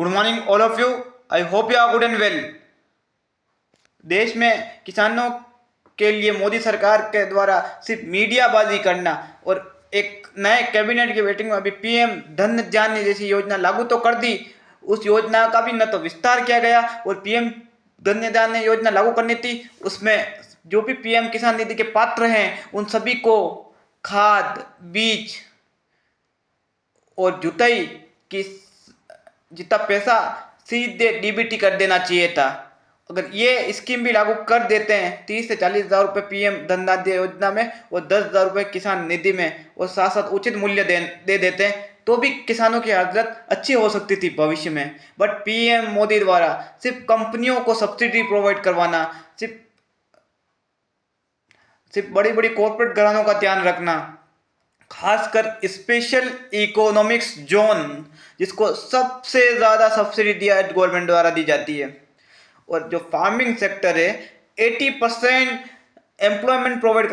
Good morning all of you. I hope you are good and well. देश में किसानों के लिए मोदी सरकार के द्वारा सिर्फ मीडियाबाजी करना और एक नए कैबिनेट की मीटिंग में अभी पीएम धन धान्य जैसी योजना लागू तो कर दी, उस योजना का भी न तो विस्तार किया गया और पीएम धन धान्य योजना लागू करनी थी उसमें जो भी पीएम किसान निधि के पात्र हैं उन सभी को खाद, बीज और जुताई की जितना पैसा सीधे डीबीटी कर देना चाहिए था। अगर ये स्कीम भी लागू कर देते हैं 30 से 40 हज़ार रुपये पीएम धन धान्य योजना में और 10,000 रुपये किसान निधि में और साथ साथ उचित मूल्य दे देते हैं तो भी किसानों की हालत अच्छी हो सकती थी भविष्य में। बट पीएम मोदी द्वारा सिर्फ कंपनियों को सब्सिडी प्रोवाइड करवाना, सिर्फ बड़ी बड़ी कॉर्पोरेट घरानों का ध्यान रखना, खासकर स्पेशल इकोनॉमिक्स जोन जिसको सबसे ज़्यादा सब्सिडी दिया गवर्नमेंट द्वारा दी जाती है, और जो फार्मिंग सेक्टर है 80% एम्प्लॉयमेंट प्रोवाइड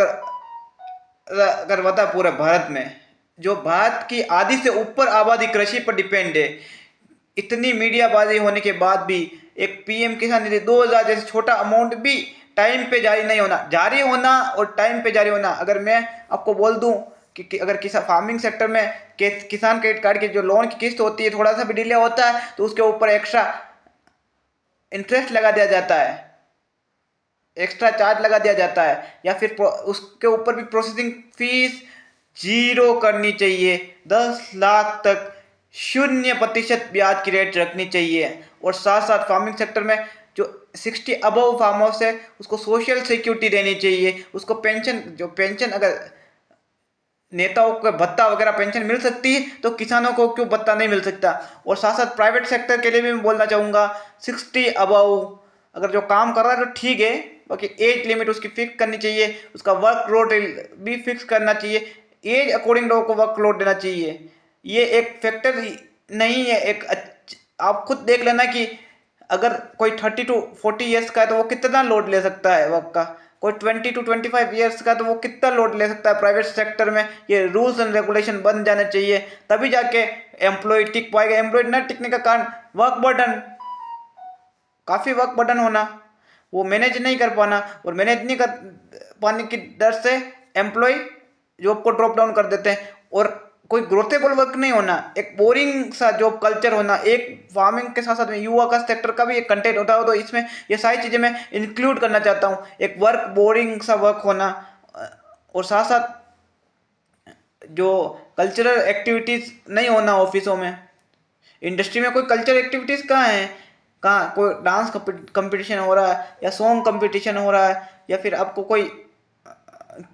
करवाता है पूरे भारत में। जो भारत की आधी से ऊपर आबादी कृषि पर डिपेंड है। इतनी मीडियाबाजी होने के बाद भी एक पीएम किसान निधि 2,000 जैसे छोटा अमाउंट भी टाइम पे जारी होना और टाइम पे जारी होना। अगर मैं आपको बोल दूं कि अगर फार्मिंग सेक्टर में किसान क्रेडिट कार्ड की जो लोन की किस्त होती है थोड़ा सा भी डिले होता है तो उसके ऊपर एक्स्ट्रा इंटरेस्ट लगा दिया जाता है, एक्स्ट्रा चार्ज लगा दिया जाता है, या फिर उसके ऊपर भी प्रोसेसिंग फीस 0 करनी चाहिए। 10 लाख तक 0% ब्याज की रेट रखनी चाहिए। और साथ साथ फार्मिंग सेक्टर में जो 60 अबव फार्म हाउस है उसको सोशल सिक्योरिटी देनी चाहिए। उसको पेंशन अगर नेताओं को भत्ता वगैरह पेंशन मिल सकती है तो किसानों को क्यों भत्ता नहीं मिल सकता। और साथ साथ प्राइवेट सेक्टर के लिए भी मैं बोलना चाहूँगा 60 अबव अगर जो काम कर रहा है तो ठीक है, बाकी एज लिमिट उसकी फिक्स करनी चाहिए, उसका वर्क लोड भी फिक्स करना चाहिए, एज अकॉर्डिंग लोगों को वर्क लोड देना चाहिए। ये एक फैक्टर नहीं है। आप खुद देख लेना कि अगर कोई 30 to 40 ईयर्स का है तो वो कितना लोड ले सकता है वर्क का, कोई 20 to 25 ईयर्स का तो वो कितना लोड ले सकता है। प्राइवेट सेक्टर में ये रूल्स एंड रेगुलेशन बन जाने चाहिए तभी जाके एम्प्लॉय टिक पाएगा। एम्प्लॉय न टिकने का कारण काफ़ी वर्क बर्डन होना, वो मैनेज नहीं कर पाना, और मैनेज नहीं कर पाने की डर से एम्प्लॉय जॉब को ड्रॉप डाउन कर देते हैं और कोई ग्रोथेबल वर्क नहीं होना, एक बोरिंग सा जॉब कल्चर होना। एक फार्मिंग के साथ साथ में युवा का सेक्टर का भी एक कंटेंट होता है तो इसमें ये सारी चीज़ें मैं इंक्लूड करना चाहता हूँ। एक बोरिंग सा वर्क होना और साथ साथ जो कल्चरल एक्टिविटीज़ नहीं होना ऑफिसों में। इंडस्ट्री में कोई कल्चरल एक्टिविटीज़ कहाँ है, कहाँ कोई डांस कंपटीशन हो रहा है या सॉन्ग कंपटीशन हो रहा है या फिर आपको कोई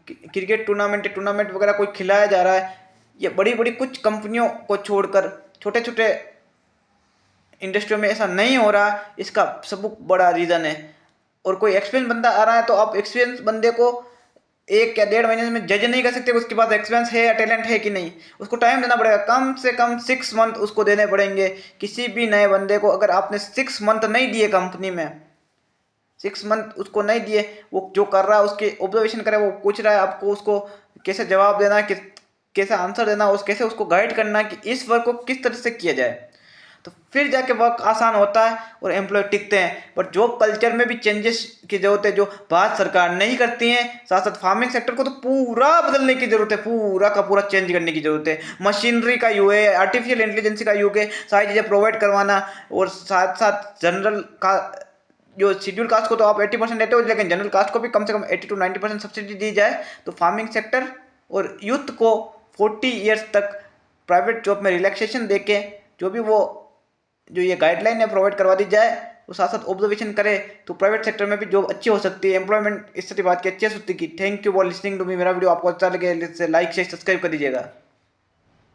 क्रिकेट टूर्नामेंट वगैरह कोई खिलाया जा रहा है। ये बड़ी बड़ी कुछ कंपनियों को छोड़कर छोटे छोटे इंडस्ट्रियों में ऐसा नहीं हो रहा, इसका सब बड़ा रीज़न है। और कोई एक्सपीरियंस बंदा आ रहा है तो आप एक्सपीरियंस बंदे को 1 या 1.5 महीने में जज नहीं कर सकते उसके पास एक्सपीरियंस है या टैलेंट है कि नहीं। उसको टाइम देना पड़ेगा, कम से कम 6 मंथ उसको देने पड़ेंगे। किसी भी नए बंदे को अगर आपने 6 मंथ नहीं दिए कंपनी में, 6 मंथ उसको नहीं दिए, वो जो कर रहा है उसके ऑब्जर्वेशन करे, वो पूछ रहा है आपको, उसको कैसे जवाब देना है, कैसे आंसर देना, कैसे उसको गाइड करना कि इस वर्क को किस तरह से किया जाए, तो फिर जाके वर्क आसान होता है और एम्प्लॉय टिकते हैं। बट जॉब कल्चर में भी चेंजेस की जरूरत है जो भारत सरकार नहीं करती है। साथ साथ फार्मिंग सेक्टर को तो पूरा बदलने की जरूरत है, पूरा का पूरा चेंज करने की जरूरत है। मशीनरी का युग है, आर्टिफिशियल इंटेलिजेंस का युग है, सारी चीज़ें प्रोवाइड करवाना। और साथ साथ जनरल का जो शेड्यूल कास्ट को तो आप 80% देते हो, लेकिन जनरल कास्ट को भी कम से कम 80 to 90% सब्सिडी दी जाए तो फार्मिंग सेक्टर और यूथ को 40 ईयर्स तक प्राइवेट जॉब में रिलैक्सेशन देके जो ये गाइडलाइन है प्रोवाइड करवा दी जाए, वो साथ साथ ऑब्जर्वेशन करे तो प्राइवेट सेक्टर में भी जॉब अच्छी हो सकती है, एम्प्लॉयमेंट इस तरह बात की अच्छी हो सकती है। Thank you for listening to me. मेरा वीडियो आपको अच्छा लगे लाइक शेयर सब्सक्राइब कर दीजिएगा।